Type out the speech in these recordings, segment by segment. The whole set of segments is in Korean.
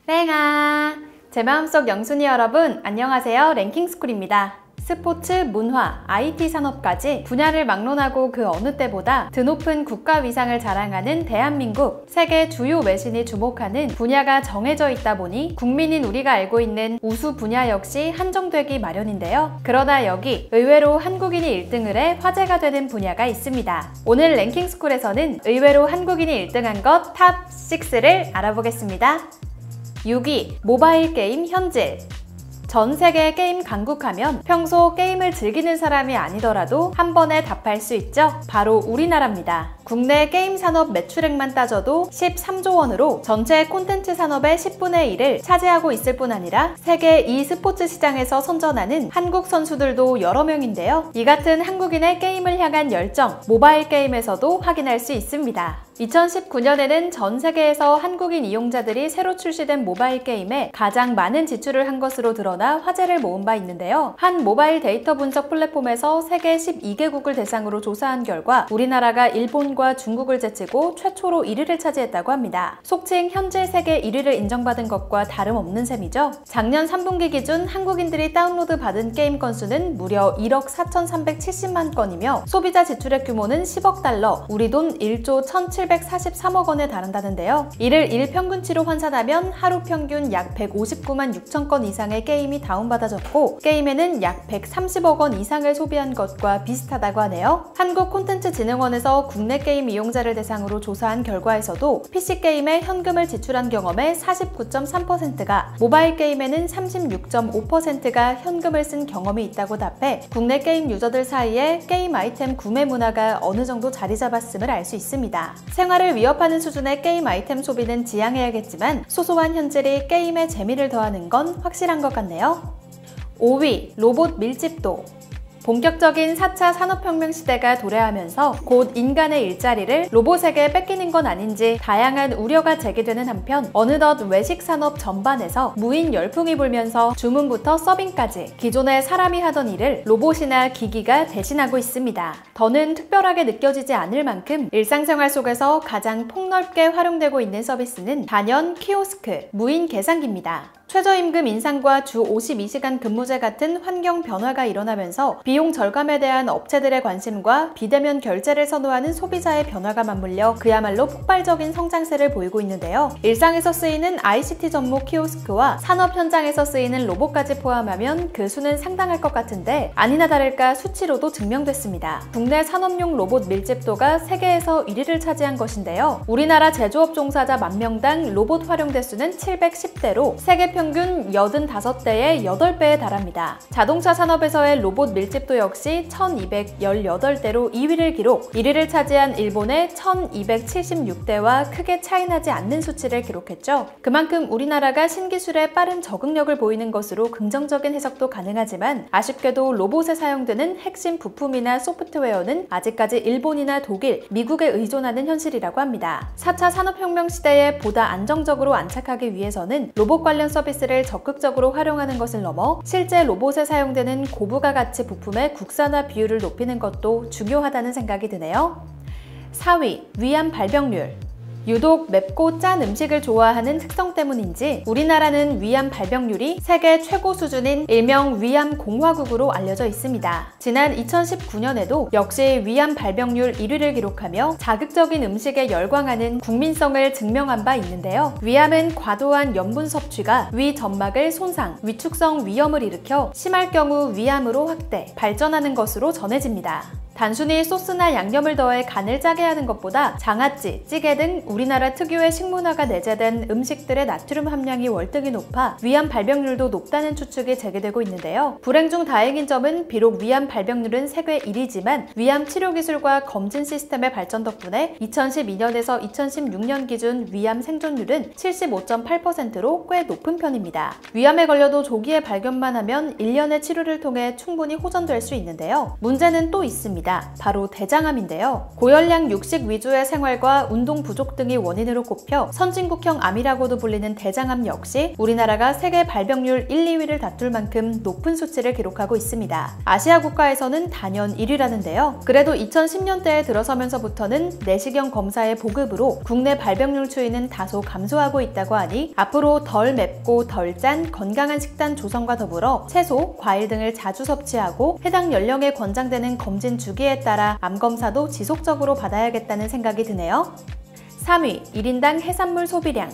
땡아! 제 마음속 영순이 여러분, 안녕하세요. 랭킹스쿨입니다. 스포츠, 문화, IT 산업까지 분야를 막론하고 그 어느 때보다 드높은 국가 위상을 자랑하는 대한민국. 세계 주요 외신이 주목하는 분야가 정해져 있다 보니 국민인 우리가 알고 있는 우수 분야 역시 한정되기 마련인데요. 그러다 여기 의외로 한국인이 1등을 해 화제가 되는 분야가 있습니다. 오늘 랭킹스쿨에서는 의외로 한국인이 1등한 것 탑 6를 알아보겠습니다. 6위, 모바일 게임 현질. 전 세계 게임 강국하면 평소 게임을 즐기는 사람이 아니더라도 한 번에 답할 수 있죠? 바로 우리나라입니다. 국내 게임 산업 매출액만 따져도 13조 원으로 전체 콘텐츠 산업의 10분의 1을 차지하고 있을 뿐 아니라 세계 e스포츠 시장에서 선전하는 한국 선수들도 여러 명인데요. 이 같은 한국인의 게임을 향한 열정, 모바일 게임에서도 확인할 수 있습니다. 2019년에는 전 세계에서 한국인 이용자들이 새로 출시된 모바일 게임에 가장 많은 지출을 한 것으로 드러나 화제를 모은 바 있는데요. 한 모바일 데이터 분석 플랫폼에서 세계 12개국을 대상으로 조사한 결과 우리나라가 일본과 중국을 제치고 최초로 1위를 차지했다고 합니다. 속칭 현질 세계 1위를 인정받은 것과 다름없는 셈이죠. 작년 3분기 기준 한국인들이 다운로드 받은 게임 건수는 무려 1억 4,370만 건이며 소비자 지출액 규모는 10억 달러, 우리 돈 1조 1,743억 원에 달한다는데요. 이를 일평균치로 환산하면 하루 평균 약 159만 6천 건 이상의 게임이 다운받아졌고 게임에는 약 130억 원 이상을 소비한 것과 비슷하다고 하네요. 한국콘텐츠진흥원에서 국내 게임 이용자를 대상으로 조사한 결과에서도 PC게임에 현금을 지출한 경험의 49.3%가, 모바일 게임에는 36.5%가 현금을 쓴 경험이 있다고 답해 국내 게임 유저들 사이에 게임 아이템 구매 문화가 어느 정도 자리 잡았음을 알 수 있습니다. 생활을 위협하는 수준의 게임 아이템 소비는 지양해야겠지만 소소한 현질이 게임의 재미를 더하는 건 확실한 것 같네요. 5위, 로봇 밀집도. 본격적인 4차 산업혁명 시대가 도래하면서 곧 인간의 일자리를 로봇에게 뺏기는 건 아닌지 다양한 우려가 제기되는 한편 어느덧 외식 산업 전반에서 무인 열풍이 불면서 주문부터 서빙까지 기존에 사람이 하던 일을 로봇이나 기기가 대신하고 있습니다. 더는 특별하게 느껴지지 않을 만큼 일상생활 속에서 가장 폭넓게 활용되고 있는 서비스는 단연 키오스크, 무인 계산기입니다. 최저임금 인상과 주 52시간 근무제 같은 환경 변화가 일어나면서 비용 절감에 대한 업체들의 관심과 비대면 결제를 선호하는 소비자의 변화가 맞물려 그야말로 폭발적인 성장세를 보이고 있는데요. 일상에서 쓰이는 ICT 접목 키오스크와 산업 현장에서 쓰이는 로봇까지 포함하면 그 수는 상당할 것 같은데 아니나 다를까 수치로도 증명됐습니다. 국내 산업용 로봇 밀집도가 세계에서 1위를 차지한 것인데요. 우리나라 제조업 종사자 만 명당 로봇 활용 대수는 710대로 세계 평균 85대의 8배에 달합니다. 자동차 산업에서의 로봇 밀집도 역시 1218대로 2위를 기록, 1위를 차지한 일본의 1276대와 크게 차이나지 않는 수치를 기록했죠. 그만큼 우리나라가 신기술에 빠른 적응력을 보이는 것으로 긍정적인 해석도 가능하지만 아쉽게도 로봇에 사용되는 핵심 부품이나 소프트웨어는 아직까지 일본이나 독일, 미국에 의존하는 현실이라고 합니다. 4차 산업혁명 시대에 보다 안정적으로 안착하기 위해서는 로봇 관련 서비스를 적극적으로 활용하는 것을 넘어 실제 로봇에 사용되는 고부가 가치 부품의 국산화 비율을 높이는 것도 중요하다는 생각이 드네요. 4위, 위암 발병률. 유독 맵고 짠 음식을 좋아하는 특성 때문인지 우리나라는 위암 발병률이 세계 최고 수준인 일명 위암 공화국으로 알려져 있습니다. 지난 2019년에도 역시 위암 발병률 1위를 기록하며 자극적인 음식에 열광하는 국민성을 증명한 바 있는데요. 위암은 과도한 염분 섭취가 위 점막을 손상, 위축성 위염을 일으켜 심할 경우 위암으로 확대, 발전하는 것으로 전해집니다. 단순히 소스나 양념을 더해 간을 짜게 하는 것보다 장아찌, 찌개 등 우리나라 특유의 식문화가 내재된 음식들의 나트륨 함량이 월등히 높아 위암 발병률도 높다는 추측이 제기되고 있는데요. 불행 중 다행인 점은 비록 위암 발병률은 세계 1위지만 위암 치료 기술과 검진 시스템의 발전 덕분에 2012년에서 2016년 기준 위암 생존율은 75.8%로 꽤 높은 편입니다. 위암에 걸려도 조기에 발견만 하면 1년의 치료를 통해 충분히 호전될 수 있는데요. 문제는 또 있습니다. 있습니다. 바로 대장암인데요. 고열량 육식 위주의 생활과 운동 부족 등이 원인으로 꼽혀 선진국형 암이라고도 불리는 대장암 역시 우리나라가 세계 발병률 1, 2위를 다툴 만큼 높은 수치를 기록하고 있습니다. 아시아 국가에서는 단연 1위라는데요. 그래도 2010년대에 들어서면서부터는 내시경 검사의 보급으로 국내 발병률 추이는 다소 감소하고 있다고 하니 앞으로 덜 맵고 덜 짠 건강한 식단 조성과 더불어 채소, 과일 등을 자주 섭취하고 해당 연령에 권장되는 검진 주기에 따라 암 검사도 지속적으로 받아야겠다는 생각이 드네요. 3위, 1인당 해산물 소비량.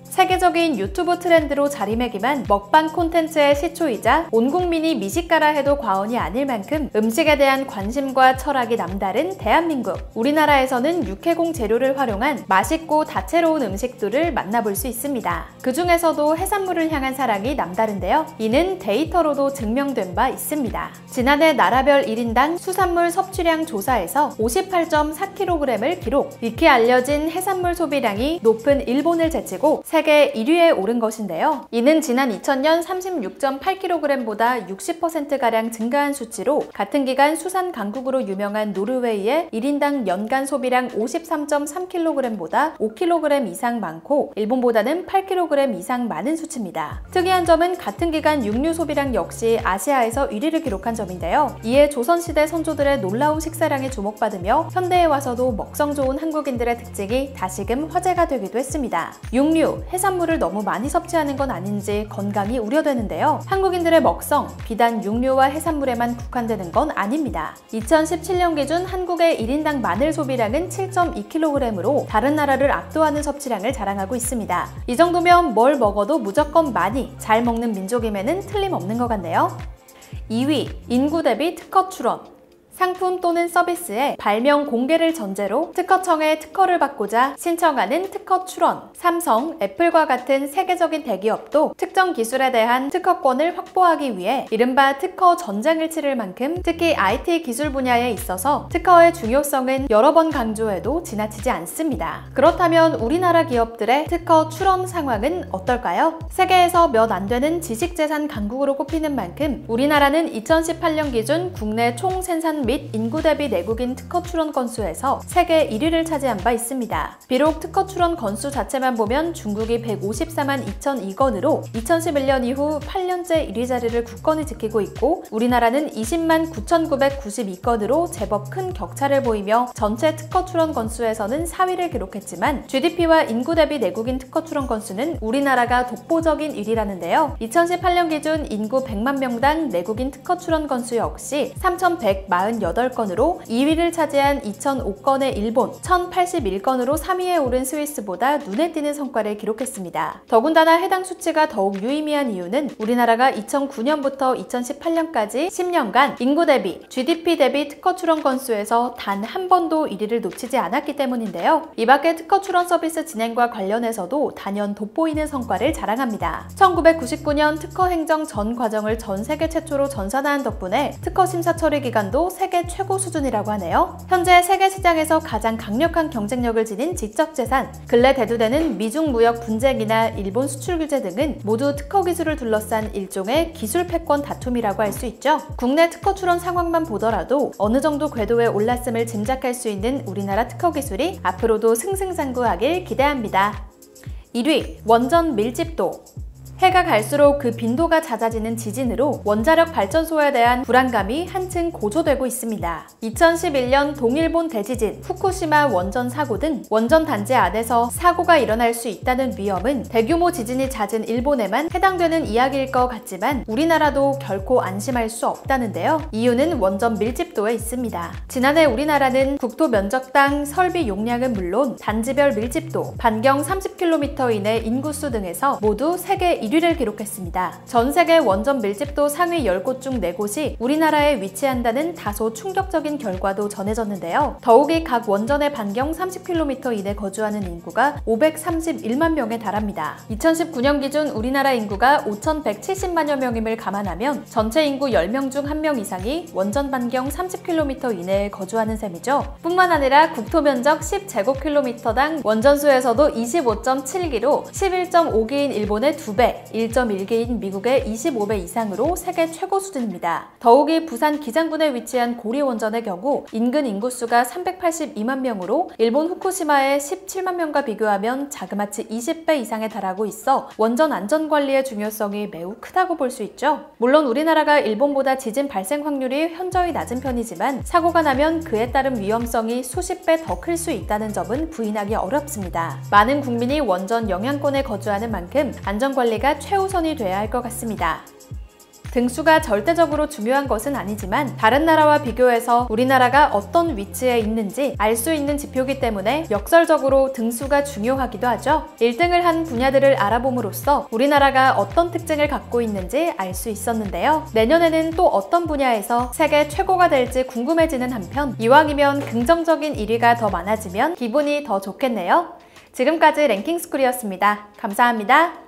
세계적인 유튜브 트렌드로 자리매김한 먹방 콘텐츠의 시초이자 온 국민이 미식가라 해도 과언이 아닐 만큼 음식에 대한 관심과 철학이 남다른 대한민국. 우리나라에서는 육해공 재료를 활용한 맛있고 다채로운 음식들을 만나볼 수 있습니다. 그 중에서도 해산물을 향한 사랑이 남다른데요. 이는 데이터로도 증명된 바 있습니다. 지난해 나라별 1인당 수산물 섭취량 조사에서 58.4kg을 기록. 익히 알려진 해산물 소비량이 높은 일본을 제치고 세계 1위에 오른 것인데요. 이는 지난 2000년 36.8kg보다 60%가량 증가한 수치로 같은 기간 수산 강국으로 유명한 노르웨이의 1인당 연간 소비량 53.3kg보다 5kg 이상 많고 일본보다는 8kg 이상 많은 수치입니다. 특이한 점은 같은 기간 육류 소비량 역시 아시아에서 1위를 기록한 점인데요. 이에 조선시대 선조들의 놀라운 식사량이 주목받으며 현대에 와서도 먹성 좋은 한국인들의 특징이 다시금 화제가 되기도 했습니다. 육류, 해산물을 너무 많이 섭취하는 건 아닌지 건강이 우려되는데요. 한국인들의 먹성, 비단 육류와 해산물에만 국한되는 건 아닙니다. 2017년 기준 한국의 1인당 마늘 소비량은 7.2kg으로 다른 나라를 압도하는 섭취량을 자랑하고 있습니다. 이 정도면 뭘 먹어도 무조건 많이 잘 먹는 민족임에는 틀림없는 것 같네요. 2위, 인구 대비 특허 출원. 상품 또는 서비스의 발명 공개를 전제로 특허청에 특허를 받고자 신청하는 특허 출원. 삼성, 애플과 같은 세계적인 대기업도 특정 기술에 대한 특허권을 확보하기 위해 이른바 특허 전쟁을 치를 만큼 특히 IT 기술 분야에 있어서 특허의 중요성은 여러 번 강조해도 지나치지 않습니다. 그렇다면 우리나라 기업들의 특허 출원 상황은 어떨까요? 세계에서 몇 안 되는 지식재산 강국으로 꼽히는 만큼 우리나라는 2018년 기준 국내 총 생산 및 인구 대비 내국인 특허 출원 건수에서 세계 1위를 차지한 바 있습니다. 비록 특허 출원 건수 자체만 보면 중국이 154만 2,002건으로 2011년 이후 8년째 1위 자리를 굳건히 지키고 있고 우리나라는 20만 9,992건으로 제법 큰 격차를 보이며 전체 특허 출원 건수에서는 4위를 기록했지만 GDP와 인구 대비 내국인 특허 출원 건수는 우리나라가 독보적인 1위라는데요. 2018년 기준 인구 100만 명당 내국인 특허 출원 건수 역시 3,148건으로 2위를 차지한 2,005건의 일본, 1,081건으로 3위에 오른 스위스보다 눈에 띄는 성과를 기록했습니다. 더군다나 해당 수치가 더욱 유의미한 이유는 우리나라가 2009년부터 2018년까지 10년간 인구 대비, GDP 대비 특허 출원 건수에서 단 한 번도 1위를 놓치지 않았기 때문인데요. 이 밖에 특허 출원 서비스 진행과 관련해서도 단연 돋보이는 성과를 자랑합니다. 1999년 특허 행정 전 과정을 전 세계 최초로 전산화한 덕분에 특허 심사 처리 기간도 세계 최고 수준이라고 하네요. 현재 세계 시장에서 가장 강력한 경쟁력을 지닌 지적재산, 근래 대두되는 미중 무역 분쟁이나 일본 수출 규제 등은 모두 특허 기술을 둘러싼 일종의 기술 패권 다툼이라고 할 수 있죠. 국내 특허 출원 상황만 보더라도 어느 정도 궤도에 올랐음을 짐작할 수 있는 우리나라 특허 기술이 앞으로도 승승장구하길 기대합니다. 1위, 원전 밀집도. 해가 갈수록 그 빈도가 잦아지는 지진으로 원자력 발전소에 대한 불안감이 한층 고조되고 있습니다. 2011년 동일본 대지진, 후쿠시마 원전 사고 등 원전 단지 안에서 사고가 일어날 수 있다는 위험은 대규모 지진이 잦은 일본에만 해당되는 이야기일 것 같지만 우리나라도 결코 안심할 수 없다는데요. 이유는 원전 밀집도에 있습니다. 지난해 우리나라는 국토 면적당 설비 용량은 물론 단지별 밀집도, 반경 30km 이내 인구수 등에서 모두 세계 1위를 기록했습니다. 전 세계 원전 밀집도 상위 10곳 중 4곳이 우리나라에 위치한다는 다소 충격적인 결과도 전해졌는데요. 더욱이 각 원전의 반경 30km 이내 거주하는 인구가 531만 명에 달합니다. 2019년 기준 우리나라 인구가 5,170만여 명임을 감안하면 전체 인구 10명 중 1명 이상이 원전 반경 30km 이내에 거주하는 셈이죠. 뿐만 아니라 국토 면적 10제곱킬로미터당 원전수에서도 25.7기로 11.5기인 일본의 2배, 대비해 1.1개인 미국의 25배 이상으로 세계 최고 수준입니다. 더욱이 부산 기장군에 위치한 고리 원전의 경우 인근 인구수가 382만 명으로 일본 후쿠시마의 17만 명과 비교하면 자그마치 20배 이상에 달하고 있어 원전 안전관리의 중요성이 매우 크다고 볼 수 있죠. 물론 우리나라가 일본보다 지진 발생 확률이 현저히 낮은 편이지만 사고가 나면 그에 따른 위험성이 수십 배 더 클 수 있다는 점은 부인하기 어렵습니다. 많은 국민이 원전 영향권에 거주하는 만큼 안전관리가 최우선이 돼야 할 것 같습니다. 등수가 절대적으로 중요한 것은 아니지만 다른 나라와 비교해서 우리나라가 어떤 위치에 있는지 알 수 있는 지표이기 때문에 역설적으로 등수가 중요하기도 하죠. 1등을 한 분야들을 알아봄으로써 우리나라가 어떤 특징을 갖고 있는지 알 수 있었는데요. 내년에는 또 어떤 분야에서 세계 최고가 될지 궁금해지는 한편 이왕이면 긍정적인 1위가 더 많아지면 기분이 더 좋겠네요. 지금까지 랭킹스쿨이었습니다. 감사합니다.